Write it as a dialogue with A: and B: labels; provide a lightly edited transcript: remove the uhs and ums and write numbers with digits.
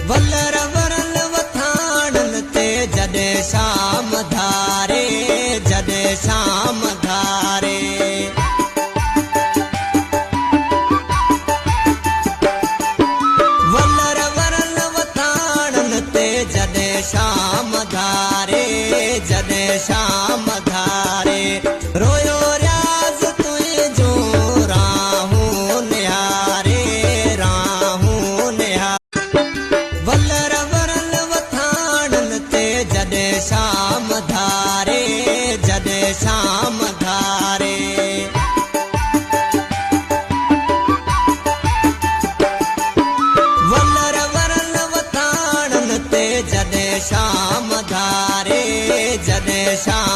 A: वलर वरल वथाणन ते जॾहिं शाम धारे, जॾहिं शाम धारे। वलर वरल वथाणन ते जॾहिं शाम धारे, जॾहिं शाम धारे। रोयो रियाज़ तुंहिंजो राहूं निहारे, राहूं निहारे। वलर वरल वथाणन ते जॾहिं शाम धारे, जॾहिं शाम धारे। वलर वरल वथाणन ते जॾहिं शाम धारे, जॾहिं शाम